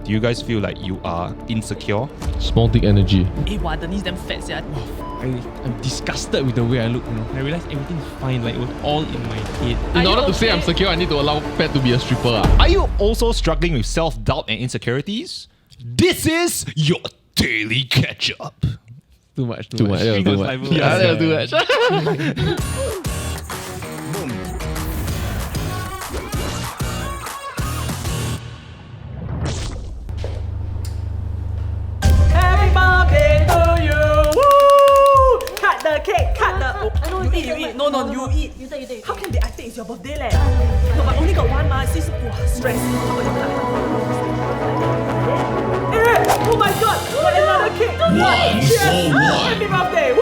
Do you guys feel like you are insecure? Small dick energy. Eh, wow, Denise damn fat, sia. I'm disgusted with the way I look, you know. I realized everything's fine, like it was all in my head. In order to say I'm secure, I need to allow Pat to be a stripper. Are you also struggling with self-doubt and insecurities? This is your daily catch-up. Too much. Too much. Yeah, too much. Yeah, Yeah, too much. Happy birthday to you! Woo! Cut the cake, cut the... Oh, you eat. No, you eat. You take. How can I think it's your birthday leh? No, but only got one ma. Sis, stress. How about you cut? Eh! Oh my god! What another cake? Cheers! Happy birthday! Woo!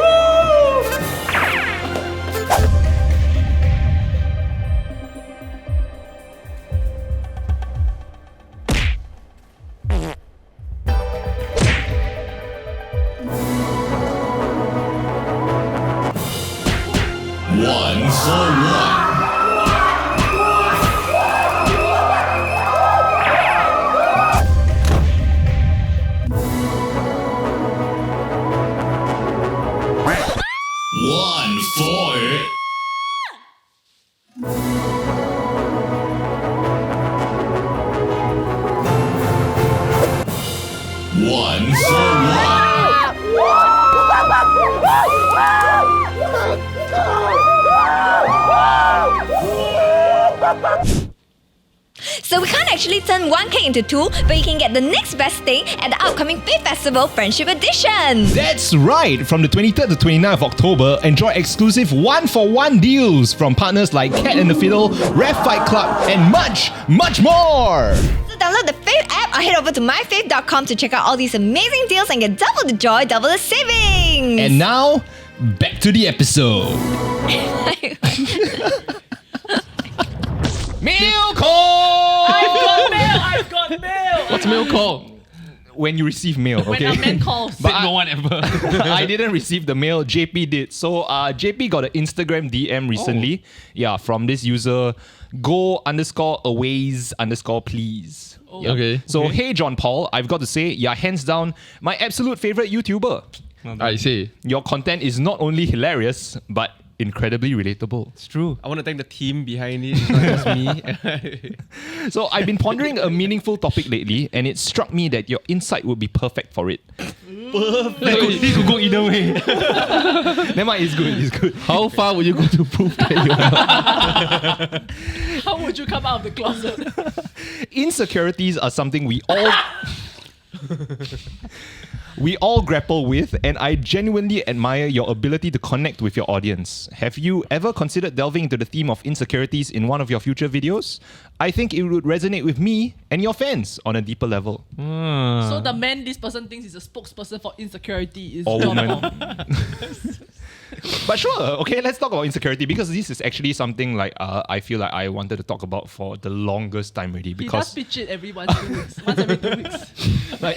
So we can't actually turn 1K into 2, but you can get the next best thing at the upcoming Faith Festival Friendship Edition. That's right! From the 23rd to 29th of October, enjoy exclusive 1-for-1 deals from partners like Cat and the Fiddle, Ref Fight Club, and much, much more! So download the Faith app or head over to myfaith.com to check out all these amazing deals and get double the joy, double the savings. And now, back to the episode. Mail call! I've got mail! What's mail called? When you receive mail, okay? When a man calls. But No one ever. I didn't receive the mail, JP did. So JP got an Instagram DM recently. Yeah, from this user, go_aways_please. Oh. Yeah. Okay. So, hey John Paul, I've got to say, yeah, hands down, my absolute favorite YouTuber. I see. Your content is not only hilarious, but incredibly relatable. It's true. I want to thank the team behind it. It's not just me. So I've been pondering a meaningful topic lately, and it struck me that your insight would be perfect for it. It could go either way. Never mind, it's good. How far would you go to prove that you are? How would you come out of the closet? Insecurities are something we all grapple with, and I genuinely admire your ability to connect with your audience. Have you ever considered delving into the theme of insecurities in one of your future videos? I think it would resonate with me and your fans on a deeper level. So the man this person thinks is a spokesperson for insecurity is Or John woman. Paul. But sure, okay, let's talk about insecurity, because this is actually something like I feel like I wanted to talk about for the longest time already. He does Because pitch it every once every 2 weeks. like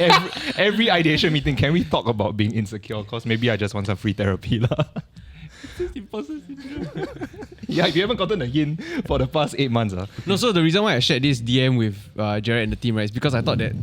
every ideation meeting, can we talk about being insecure? Because maybe I just want some free therapy lah. Yeah, if you haven't gotten a hint for the past 8 months. No, so the reason why I shared this DM with Jared and the team, right, is because I thought that,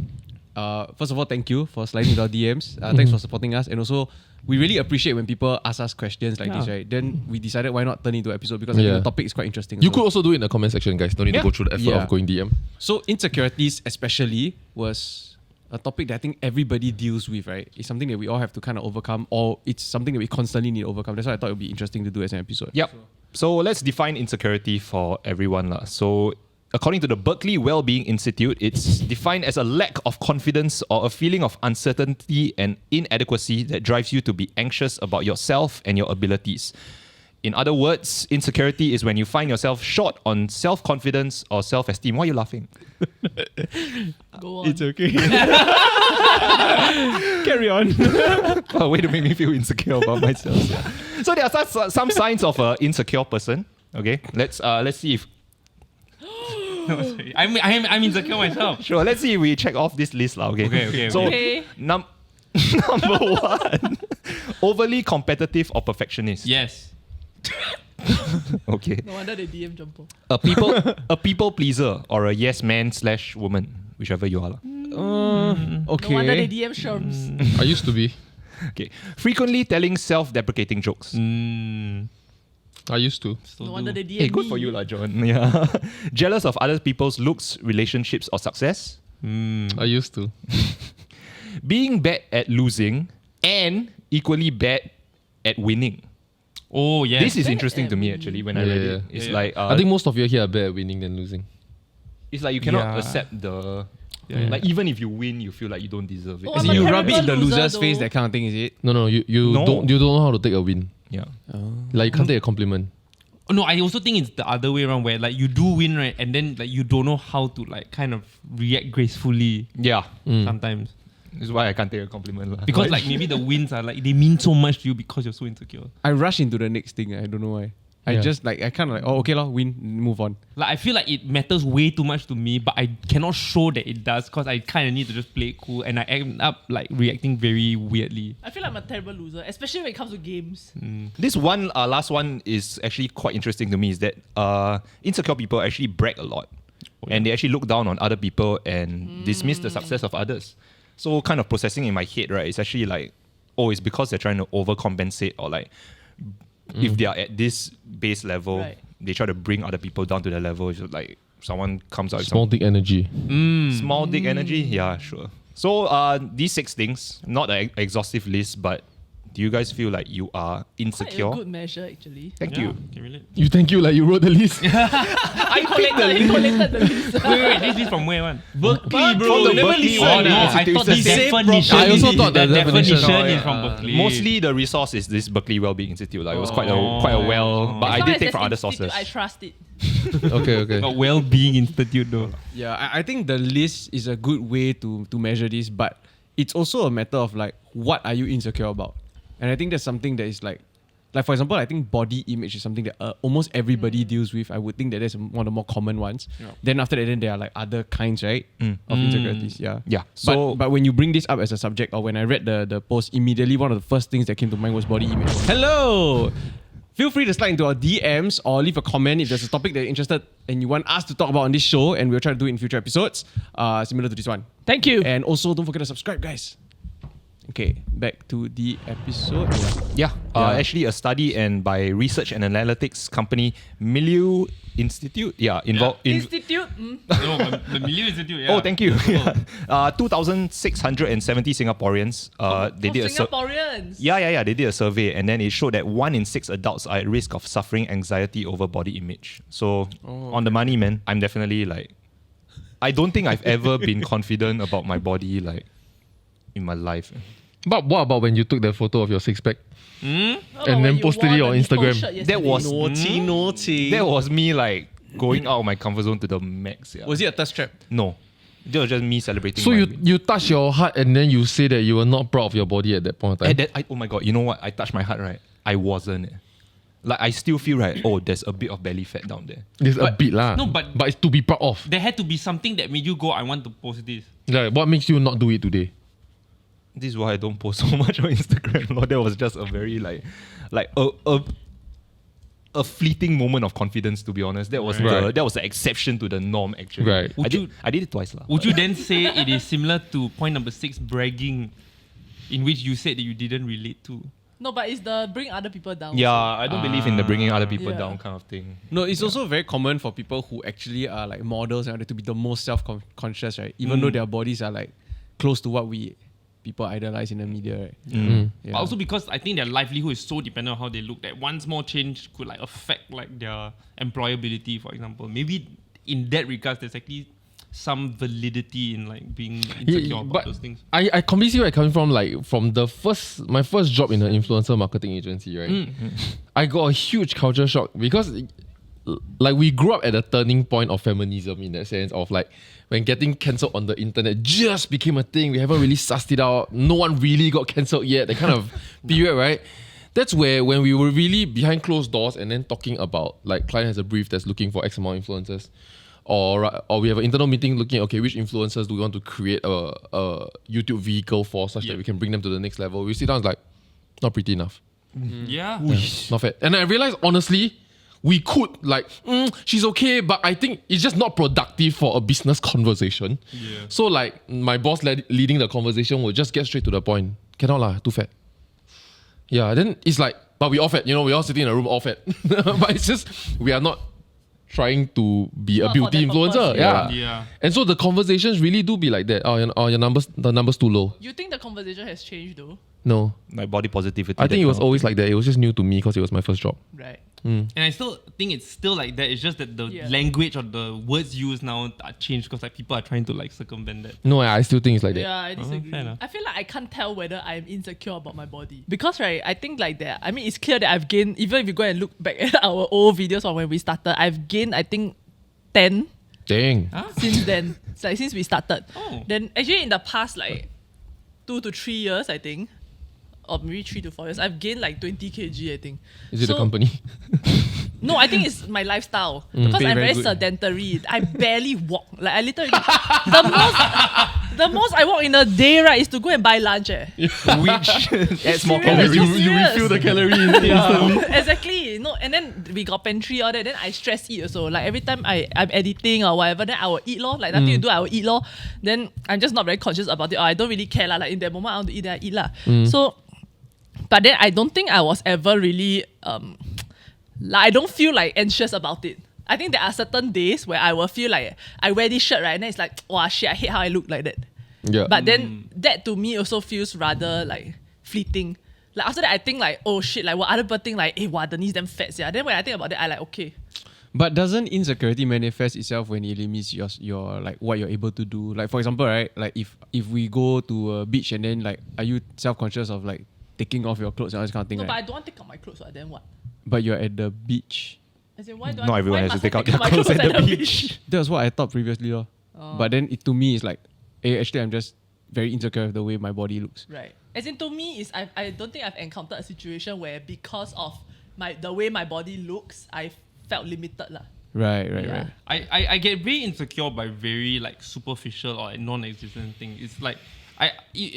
first of all, thank you for sliding into our DMs. Thanks for supporting us. And also, we really appreciate when people ask us questions like this, right? Then we decided why not turn it into an episode, because I think the topic is quite interesting. You could also do it in the comment section, guys. Don't need to go through the effort of going DM. So insecurities especially was a topic that I think everybody deals with, right? It's something that we all have to kind of overcome, or it's something that we constantly need to overcome. That's why I thought it would be interesting to do as an episode. Yep. So let's define insecurity for everyone lah. So according to the Berkeley Wellbeing Institute, it's defined as a lack of confidence or a feeling of uncertainty and inadequacy that drives you to be anxious about yourself and your abilities. In other words, insecurity is when you find yourself short on self-confidence or self-esteem. Why are you laughing? Go on. It's okay. Carry on. A way to make me feel insecure about myself. So there are some signs of an insecure person. Okay, let's see if I'm insecure myself. sure. Let's see if we check off this list lah. Okay. So Okay. number one, overly competitive or perfectionist. Yes. Okay. No wonder they DM John Paul. A people pleaser or a yes man / woman. whichever you are. Okay. No wonder they DM Sherms. I used to be. Okay. Frequently telling self-deprecating jokes. I used to. No wonder they DM Hey, good me. for you, lah, John. Yeah. Jealous of other people's looks, relationships, or success. I used to. Being bad at losing and equally bad at winning. Oh, yeah. This is Bad interesting at to me winning. actually when I read it. It's like I think most of you here are better at winning than losing. it's like you cannot Yeah. accept the Yeah. like even if you win, you feel like you don't deserve it. Oh, As I'm in a you rub it in the terrible loser, loser's face, though. that kind of thing, is it? No, you No. don't know how to take a win. Yeah. Like you can't take a compliment. No, I also think it's the other way around where like you do win, right? And then like you don't know how to like kind of react gracefully Yeah. sometimes. This is why I can't take a compliment. Lah. Because like maybe the wins are like they mean so much to you because you're so insecure. I rush into the next thing. I don't know why. I Yeah. just like, I kind of like, oh, okay, win, move on. Like I feel like it matters way too much to me, but I cannot show that it does because I kind of need to just play it cool, and I end up like reacting very weirdly. I feel like I'm a terrible loser, especially when it comes to games. This one, last one is actually quite interesting to me. Is that insecure people actually brag a lot, and they actually look down on other people and dismiss the success of others. So, kind of processing in my head, right? It's actually like, oh, it's because they're trying to overcompensate, or like, if they are at this base level, Right. they try to bring other people down to their level. It's just like someone comes out with Small dick energy. small dick energy. Yeah, sure. So, these 6 things, not an exhaustive list, but do you guys feel like you are Quite insecure? a good measure, actually. Thank you. Can relate. You thank you like you wrote the list. I collated the list. Wait, this is from where one? Berkeley, bro. From the Berkeley Berkeley one. Oh no, I thought the It's the same definition. I also thought the the definition. definition Oh, is yeah. from Berkeley. Mostly the resource is this Berkeley Wellbeing Institute. Like it was quite a well, but As I long did as take there's from other institute, sources. I trust it. Okay. A well-being institute though. Yeah, I think the list is a good way to measure this, but it's also a matter of like, what are you insecure about? And I think that's something that is like for example, I think body image is something that almost everybody deals with. I would think that that's one of the more common ones. Then after that, then there are like other kinds, right, of insecurities. Yeah. Yeah. So But when you bring this up as a subject, or when I read the post, immediately one of the first things that came to mind was body image. Hello! Feel free to slide into our DMs or leave a comment if there's a topic that you're interested and you want us to talk about on this show, and we'll try to do it in future episodes, similar to this one. Thank you. And also, don't forget to subscribe, guys. Okay, back to the episode. yeah, actually a study and by research and analytics company Milieu Institute. Yeah, involved in. Institute. No, the Milieu Institute. Yeah. Oh, thank you. 2,670 Singaporeans. They did a Singaporeans. Yeah. They did a survey, and then it showed that 1 in 6 adults are at risk of suffering anxiety over body image. So on the money, man, I'm definitely like, I don't think I've ever been confident about my body like in my life. But what about when you took that photo of your six pack? How about And when then you posted it wore on the nipple Instagram. shirt That was Naughty. that was me like going out of my comfort zone to the max. Yeah. Was it a thirst trap? No, that was just me celebrating. So my you win. you touch your heart and then you say that you were not proud of your body at that point of time. Oh my god! You know what? I touched my heart, right? I wasn't. Like I still feel right. Oh, there's a bit of belly fat down there. There's a bit lah. No, but- it's to be proud of. There had to be something that made you go, I want to post this. Like, what makes you not do it today? This is why I don't post so much on Instagram. Lord, that was just a very like a fleeting moment of confidence. To be honest, that was Right. that was the exception to the norm. Actually, Right. I did it twice lah. Would you then say it is similar to point number 6, bragging, in which you said that you didn't relate to? No, but it's the bring other people down. Yeah, I don't believe in the bringing other people Yeah. down kind of thing. No, it's also very common for people who actually are like models and to be the most self-conscious, right? Even though their bodies are like close to what people idolize in the media, right? Mm. Yeah. But also because I think their livelihood is so dependent on how they look that one small change could like affect like their employability, for example. Maybe in that regard, there's actually some validity in like being insecure about but those things. I completely see where I'm coming from. Like from my first job in an influencer marketing agency, right? I got a huge culture shock because like we grew up at a turning point of feminism in that sense of like when getting cancelled on the internet just became a thing. We haven't really sussed it out. No one really got cancelled yet. That kind of period, right? That's where when we were really behind closed doors and then talking about like client has a brief that's looking for X amount of influencers. Or we have an internal meeting looking at, okay, which influencers do we want to create a YouTube vehicle for such that we can bring them to the next level. We sit down, it's like, not pretty enough. Yeah. Not fair. And I realized, honestly, we could like, she's okay, but I think it's just not productive for a business conversation. Yeah. So like my boss leading the conversation will just get straight to the point. Cannot lah, too fat. Yeah, then it's like, but we all fat, we all sitting in a room all fat. But it's just, we are not trying to be a Not beauty for that influencer. purpose. Yeah. Yeah. And so the conversations really do be like that. Oh, the numbers too low. You think the conversation has changed though? No. Like body positivity. I think it was that always like that. It was just new to me because it was my first job. Right. And I still think it's still like that. It's just that the language or the words used now are changed because like people are trying to like circumvent that. No, I still think it's like that. Yeah, I disagree. fair enough. I feel like I can't tell whether I'm insecure about my body. Because, right, I think like that. I mean, it's clear that I've gained, even if you go and look back at our old videos from when we started, I've gained, I think, 10 Dang. since then. It's like since we started. Oh. Then actually in the past like 2 to 3 years, I think, or maybe 3 to 4 years, I've gained like 20 kg, I think. Is it the company? No, I think it's my lifestyle. Because Pay I'm very very good. sedentary. I barely walk. Like I literally the most I walk in a day, right, is to go and buy lunch. which adds more Serious? calories. you Serious? refill the calories instantly. Exactly. No, and then we got pantry, all that. Then I stress eat also. Like every time I'm editing or whatever, then I will eat lor. Like nothing to do, I will eat lor. Then I'm just not very conscious about it. Or I don't really care lah. Like in that moment I want to eat, then I eat lah. So, but then I don't think I was ever really like I don't feel like anxious about it. I think there are certain days where I will feel like I wear this shirt, right, and then it's like, wow, shit, I hate how I look like that. Yeah. But then that to me also feels rather like fleeting. Like after that I think like, oh shit, like what other people think like, hey, wow, the knees damn fat. Yeah. Then when I think about that, I like, okay. But doesn't insecurity manifest itself when it limits your like what you're able to do? Like for example, right? Like if we go to a beach and then like, are you self-conscious of like taking off your clothes and all this kind of thing? No, right? but I don't want to take out my clothes. So then what? But you're at the beach. As in, why do Not I, everyone why has to must I take out take their my clothes at the beach. That was what I thought previously, lor. But then to me, it's like, hey, actually, I'm just very insecure with the way my body looks. Right. As in to me, is I don't think I've encountered a situation where because of the way my body looks, I felt limited lah. Right. I get very insecure by very like superficial or non-existent thing. It's like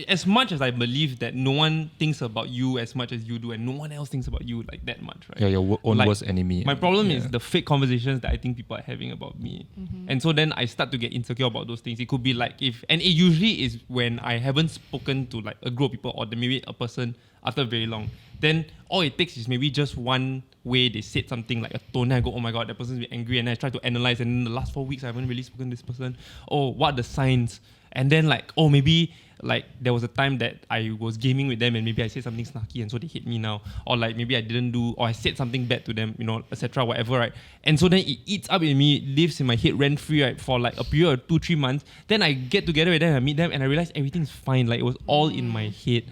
as much as I believe that no one thinks about you as much as you do, and no one else thinks about you like that much, right? Yeah, your own Like, worst enemy. My problem is the fake conversations that I think people are having about me. And so then I start to get insecure about those things. It could be like and it usually is when I haven't spoken to like a group of people or maybe a person after very long. Then all it takes is maybe just one way they said something like a tone, and I go, oh my god, that person's angry, and I try to analyze, and in the last 4 weeks I haven't really spoken to this person. Oh, what are the signs? And then like, oh, maybe like there was a time that I was gaming with them and maybe I said something snarky and so they hate me now. Or like maybe I didn't do, or I said something bad to them, etc., whatever, right? And so then it eats up in me, it lives in my head rent-free, right, for like a period of 2-3 months. Then I get together with them, I meet them, and I realize everything's fine. Like it was all in my head.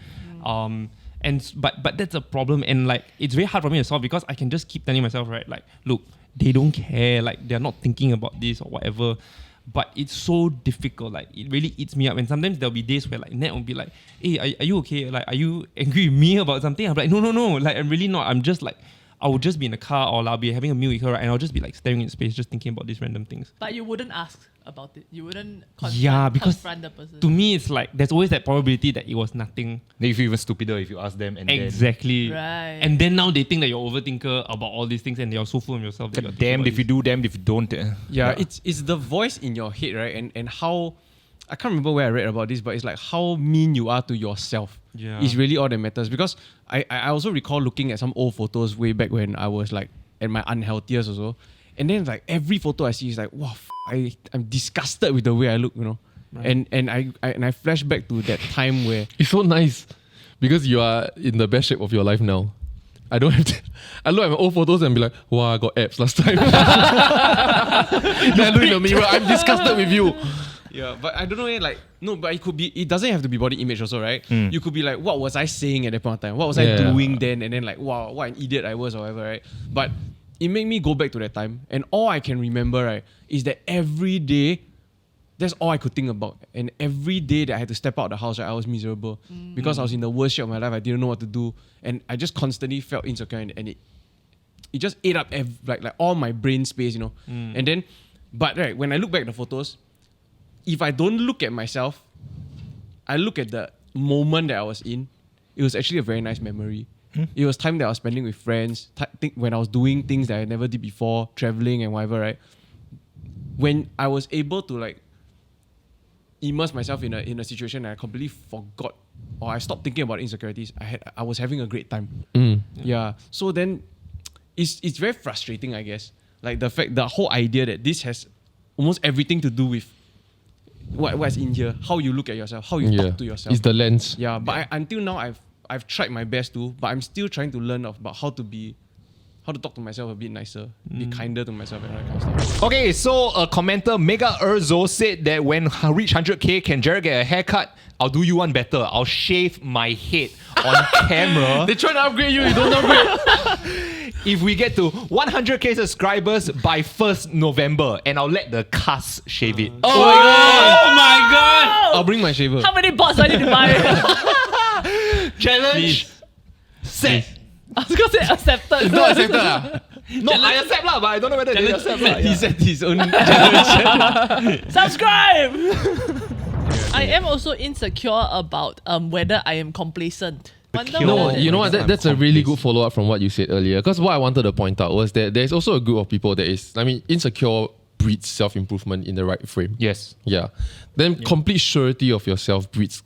But that's a problem, and like it's very hard for me to solve because I can just keep telling myself, right, like, look, they don't care, like they're not thinking about this or whatever. But it's so difficult, like it really eats me up. And sometimes there'll be days where like Nat will be like, hey, are you okay? Like, are you angry with me about something? I'm like, no, like I'm really not. I'm just like, I would just be in a car or I'll be having a meal with her, right, and I'll just be like staring in space, just thinking about these random things. But you wouldn't ask about it. You wouldn't Because confront the person. to me, it's like there's always that probability that it was nothing. Then you feel even stupider if you ask them. And Exactly. Right. And then now they think that you're overthinker about all these things and you're so full of yourself. That you're then, thinking damned about if you do, damned if you don't. Yeah, it's the voice in your head, right? And how, I can't remember where I read about this, but it's like how mean you are to yourself. Yeah. Is really all that matters. Because I also recall looking at some old photos way back when I was like at my unhealthiest also. And then like every photo I see is like, wow, I'm disgusted with the way I look, Right. And I flash back to that time where It's so nice because you are in the best shape of your life now. I don't have to. I look at my old photos and be like, wow, I got abs last time. Then I look in the mirror, I'm disgusted with you. yeah, but I don't know, like, no, but it doesn't have to be body image also, right? You could be like, what was I saying at that point of time? What was I doing then? And then like, wow, what an idiot I was or whatever, right? But it made me go back to that time. And all I can remember, right, is that every day, that's all I could think about. And every day that I had to step out of the house, right, I was miserable. Because I was in the worst shape of my life. I didn't know what to do. And I just constantly felt insecure. And it just ate up like all my brain space, And then, but right, when I look back at the photos, if I don't look at myself, I look at the moment that I was in, it was actually a very nice memory. It was time that I was spending with friends, when I was doing things that I never did before, traveling and whatever, right? When I was able to like immerse myself in a situation that I completely forgot, or I stopped thinking about insecurities, I was having a great time. Yeah. So then it's very frustrating, I guess. Like the whole idea that this has almost everything to do with what's in here, how you look at yourself, how you talk to yourself. It's the lens. Yeah, but until now I've tried my best to, but I'm still trying to learn about how to talk to myself a bit nicer, be kinder to myself and all that kind of stuff. Okay, so a commenter, Mega Urzo, said that when I reach 100k, can Jared get a haircut? I'll do you one better. I'll shave my head on camera. They try to upgrade you don't upgrade. If we get to 100k subscribers by 1st November, and I'll let the cast shave it. Oh my god! I'll bring my shaver. How many bots do I need to buy? Challenge set. I was gonna say accepted. It's not accepted lah. No, I accept lah, but I don't know whether they accept lah. He set his own generation. Subscribe! I am also insecure about whether I am complacent. No, you know what? That's a really good follow up from what you said earlier. Because what I wanted to point out was that there's also a group of people that is, insecure breeds self improvement in the right frame. Yes. Yeah. Then complete surety of yourself breeds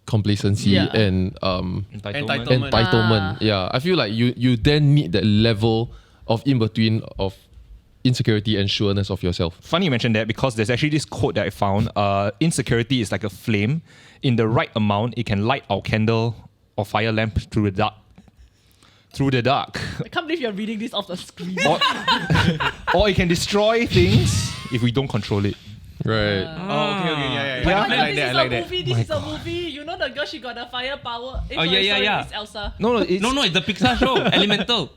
complacency and entitlement. Yeah. I feel like you then need that level of in between of insecurity and sureness of yourself. Funny you mentioned that because there's actually this quote that I found. Insecurity is like a flame. In the right amount, it can light our candle or fire lamp through the dark. I can't believe you're reading this off the screen. Or it can destroy things if we don't control it. Right. Okay, yeah. Oh I my like God, that. I like that. This is a movie. You know the girl, she got the fire power. Oh, yeah. It's Elsa. No, it's It's the Pixar show, Elemental.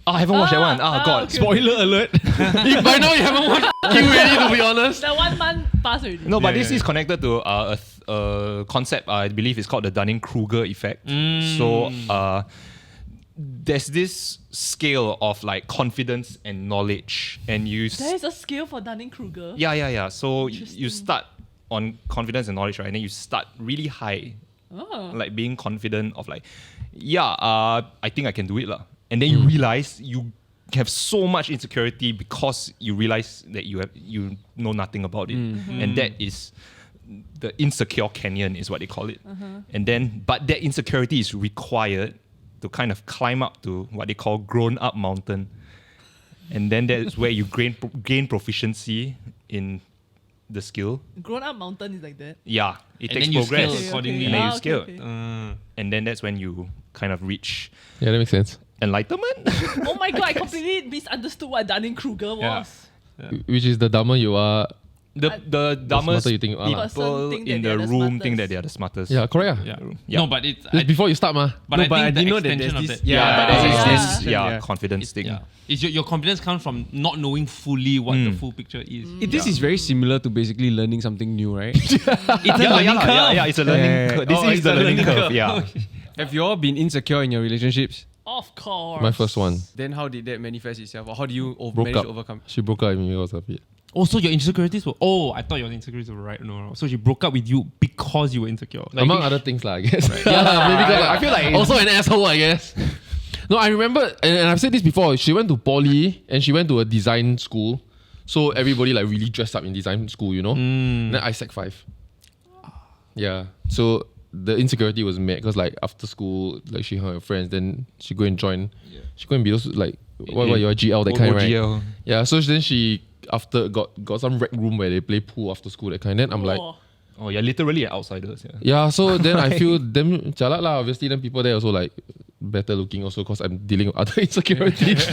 Oh, I haven't watched that one. God. okay. Spoiler alert. If by now you haven't watched you ready to be honest. The 1 month passed already. No, but this is connected to a concept, I believe it's called the Dunning-Kruger effect. So there's this scale of like confidence and knowledge, and There is a scale for Dunning-Kruger. Yeah. So you start on confidence and knowledge, right? And then you start really high, like being confident of like, I think I can do it lah. And then you realize you have so much insecurity because you realize that you know nothing about it, and that is the insecure canyon is what they call it. And then, but that insecurity is required to kind of climb up to what they call grown-up mountain, and then that's where you gain proficiency in the skill. Grown-up mountain is like that. Yeah, it And takes then you progress, scale accordingly. and then you Okay, scale, okay. and then that's when you kind of reach Yeah, that makes sense. enlightenment. Oh my God, I completely misunderstood what Dunning-Kruger was. Which is the dumber you are. The dumbest smarter you think you are lah. people Person think in that the they're the room smartest. think that they are the smartest. Yeah, correct. Yeah. Yeah. No, but it's It's before you start, ma. But I think I the didn't know that extension there's of this. that. but there's there's this yeah. confidence thing. Yeah. It's your confidence comes from not knowing fully what the full picture is. This is very similar to basically learning something new, right? It's a learning curve. Yeah, it's a learning Yeah. curve. This Oh, is it's the a learning learning curve. curve. Yeah. Have you all been insecure in your relationships? Of course. My first one. Then how did that manifest itself? Or how do you Broke manage up. to overcome? She broke up with me because of it. Oh, so your insecurities were... Oh, I thought your insecurities were right. No. So she broke up with you because you were insecure. Among other things, I guess. Yeah, maybe because I feel like also an asshole, I guess. No, I remember, and I've said this before. She went to poly and she went to a design school, so everybody like really dressed up in design school, you know. Then I Sec 5. Yeah, so the insecurity was mad because like after school, like she hung her friends, then she go and join. She go and be those like what you are GL that kind, right? GL. Yeah, so then she after got some rec room where they play pool after school that kind. Then I'm like. Oh, you're literally outsiders. Yeah. Yeah, so then I feel them jalat lah. Obviously, then people there also like better looking also because I'm dealing with other insecurities.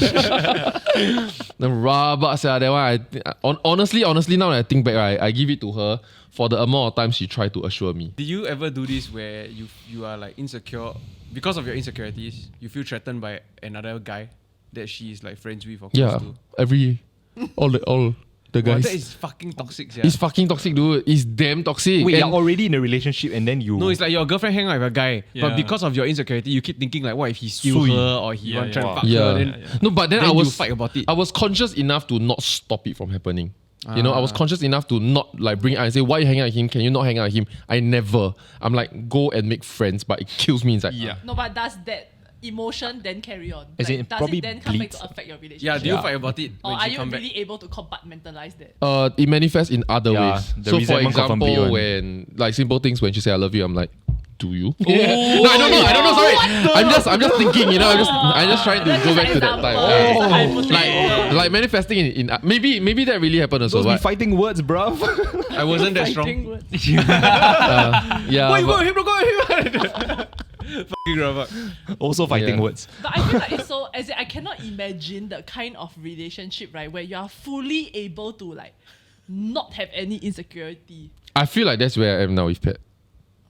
The rabak, that one. Honestly, now that I think back, right, I give it to her for the amount of time she tried to assure me. Did you ever do this where you are like insecure because of your insecurities? You feel threatened by another guy that she is like friends with or close Yeah, to? all the Wow, guys. that is fucking toxic, yeah. It's fucking toxic, dude. It's damn toxic. Wait, And- you're already in a relationship and then you... No, it's like your girlfriend hang out with a guy, Yeah. but because of your insecurity, you keep thinking like, what if he steal Sui. her or he want to try yeah. and fuck Yeah. her? Then No, but then then I you was fight about it. I was conscious enough to not stop it from happening. You know, I was conscious enough to not like bring it out and say, why you hang out with him? Can you not hang out with him? I never. I'm like, go and make friends, but it kills me inside. Yeah. No, but does that emotion, then carry on? As in, does probably it then come back bleeds. to affect your relationship? Yeah, do you fight about it Or when are she you come back? really able to compartmentalize that? It manifests in other Yeah, ways. the So for resentment confirm big example, one. when like simple things when she say I love you, I'm like, do you? No, I don't know. Sorry, I'm just thinking. You know, I'm just trying to That's go just back to that an time. example. It's a hypothetical. Like manifesting in maybe that really happened also. Those be But, fighting words, bruv. I wasn't that strong. Fighting words. yeah, Why you but- go him? Go him! Fucking rabak. Also fighting Yeah. words. But I feel like it's so, as in, I cannot imagine the kind of relationship, right, where you are fully able to like not have any insecurity. I feel like that's where I am now with Pat.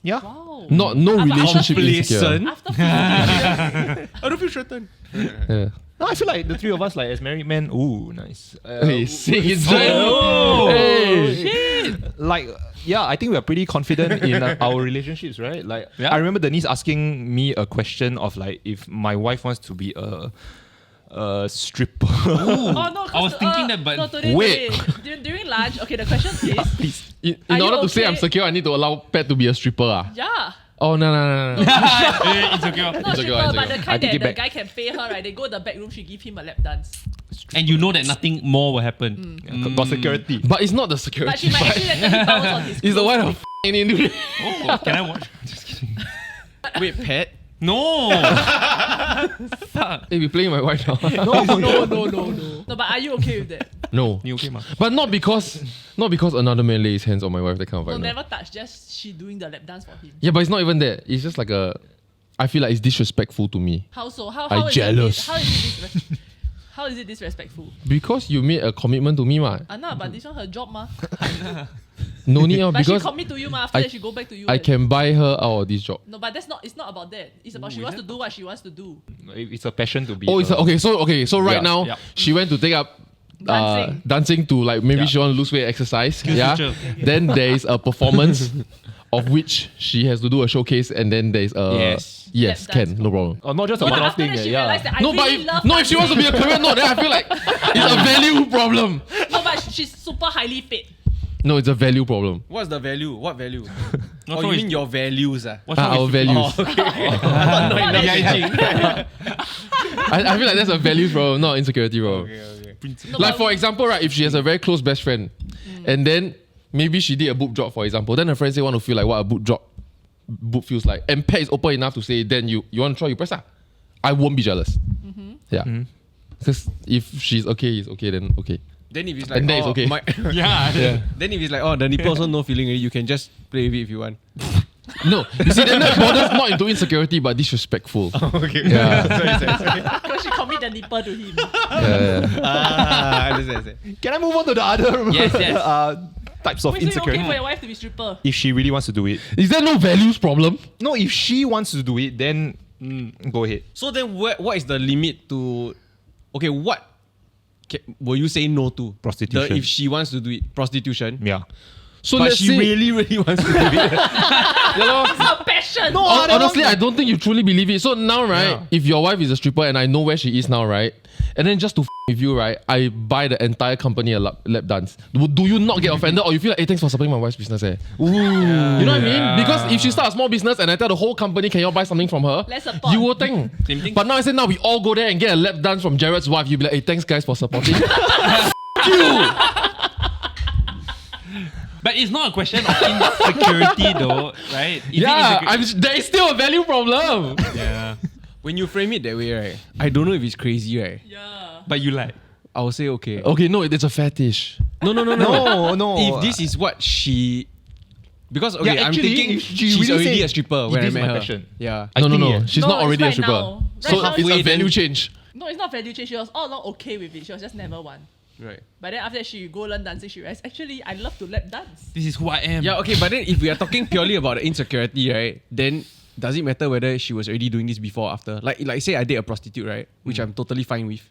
Yeah. Wow. No relationship insecure. Complacent. After 15 years, I don't feel threatened. Yeah. No, I feel like the three of us, like as married men, ooh, nice. Hey, sing it, Oh, Hey. like, yeah, I think we are pretty confident in our relationships, right? Like, I remember Denise asking me a question of like, if my wife wants to be a stripper. oh no, I was thinking that, but- no, today, Wait. during lunch, okay, the question is, Please. In Are order you to say okay? I'm secure, I need to allow Pat to be a stripper. Ah. yeah. Oh no. It's okay. Not It's okay, stripper, it's but okay. the I kind take that it the back. guy can pay her, right? They go to the back room, she give him a lap dance. And you know that nothing more will happen. Got security. But it's not the But security. she might actually let him bounce on his It's the clothes. one of into it. Oh, can I watch? Just kidding. Wait, Pat? No. Hey, we playing my wife now. No, but are you okay with that? No. You okay, ma? But not because another man lays hands on my wife, that kind of No, vibe. No. never touch, just she doing the lap dance for him. Yeah, but it's not even that. It's just like I feel like it's disrespectful to me. How so? How I is jealous. How is it disrespectful? Because you made a commitment to me, ma. Anna, but this one her job, ma. No need, But she because commit to you, ma. After I- that, she go back to you. I and- can buy her out of this job. No, but it's not about that. It's about she wants to do what she wants to do. It's a passion to be. Oh, it's okay. So right Yeah, now yeah. she went to take up dancing to like maybe Yeah. she want to lose weight, exercise. Yeah. future. Then there is a performance of which she has to do a showcase, and then there is a Yes. Lap can dance. no problem. Oh, not just a No, one-off after thing. that she Yeah. realized that I No, but really love if she wants to be a career, no, then I feel like it's a value problem. No, but she's super highly fit. No, it's a value problem. What's the value? What value? What's Oh, wrong you with- mean your values? What's wrong Our with values. Not that I feel like that's a values problem, not insecurity problem. No, Like but- for example, right, if she has a very close best friend, and then maybe she did a boob job, for example, then her friends say want to feel like what a boob feels like, and Pat is open enough to say, then you want to try, you press. I won't be jealous. Yeah, because if she's okay, it's okay, then okay. Then if it's like, And then it's okay. Yeah. Then if it's like, oh, the nipple also no feeling already, you can just play with it if you want. No, you see, then that borders not into insecurity but disrespectful. Okay. Yeah, because she commit the nipple to him. yeah. I understand. Can I move on to the other Yes. types of Wait, so you insecurity? okay for your wife to be stripper? If she really wants to do it. Is there no values problem? No, if she wants to do it, then go ahead. So then what is the limit to, okay, what will you say no to? Prostitution. If she wants to do it, prostitution. Yeah. So But let's she say, really wants to do it. It's her passion. honestly, I don't think you truly believe it. So now, right, if your wife is a stripper and I know where she is now, right, and then just to with you, right, I buy the entire company a lap dance. Do you not get offended, or you feel like, hey, thanks for supporting my wife's business? You know what I mean? Because if she starts a small business and I tell the whole company, can you all buy something from her? Let's support. You will think. Same thing. But now I say, now we all go there and get a lap dance from Jared's wife. You'll be like, hey, thanks guys for supporting. you. But it's not a question of insecurity though, right? Is it Yeah, insecure- there is still a value problem. yeah. When you frame it that way, right, I don't know if it's crazy, right? Yeah. But you like. I will say okay. Okay, no, it's a fetish. No. No. If this is what she, because okay, Yeah, I'm actually, thinking if she she's really already say, a stripper "It when I is met my her. passion." Yeah. I No, think she's No, not it's already a right stripper. now. So Right now it's a it's- value change. No, it's not value change. She was all along okay with it. She was just never one. Right. But then after that, she go learn dancing. She realized, actually, I love to lap dance. This is who I am. Yeah, okay, but then if we are talking purely about the insecurity, right, then does it matter whether she was already doing this before or after? Like say I date a prostitute, right, which I'm totally fine with.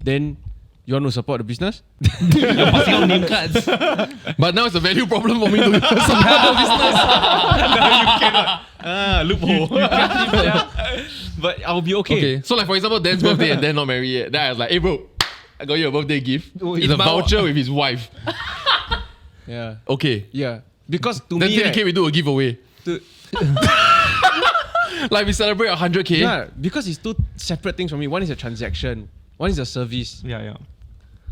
Then you want to support the business? Passing out name cards. But now it's a value problem for me to support the business. Loophole. But I'll be okay. Okay, so like for example, Dan's birthday and Dan not married yet. Then I was like, hey bro, I got you a birthday gift. It's a my- voucher with his wife. Yeah. Okay. Yeah. Because to Then me, right, we do a giveaway. to- Like we celebrate 100K. Yeah, because it's two separate things for me. One is a transaction, one is a service. Yeah.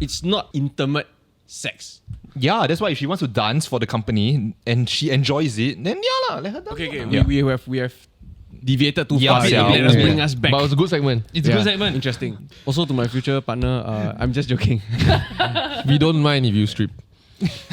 It's not intimate sex. Yeah, that's why if she wants to dance for the company and she enjoys it, then yeah, let her dance. Okay. Yeah. We have deviated too Yeah, far. yeah. Let us Yeah. bring us back. But it was a good segment. It's a good segment. Interesting. Also to my future partner, I'm just joking. We don't mind if you strip.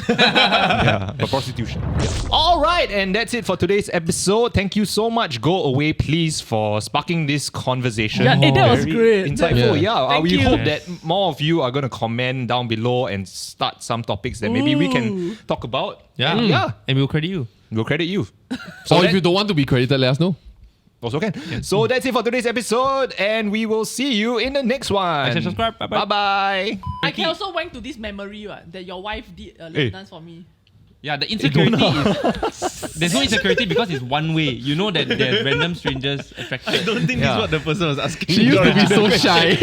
Yeah, for prostitution. All right, and that's it for today's episode. Thank you so much. Go away, please, for sparking this conversation. Yeah, that was Very great. insightful. Yeah, Thank we you. hope that more of you are going to comment down below and start some topics that maybe we can talk about. Yeah. And yeah, And we'll credit you. we'll credit you. So that- if you don't want to be credited, let us know. Also can. So that's it for today's episode, and we will see you in the next one. Like, share, subscribe. Bye-bye. Bye-bye. I can also went to this memory that your wife did a little dance for me. Yeah, the insecurity is... There's no insecurity because it's one way. You know that there's random strangers attracted. I don't think Yeah. this is what the person was asking. She used to be so shy.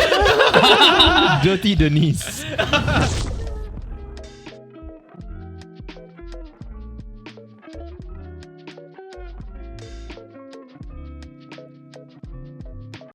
Dirty Denise.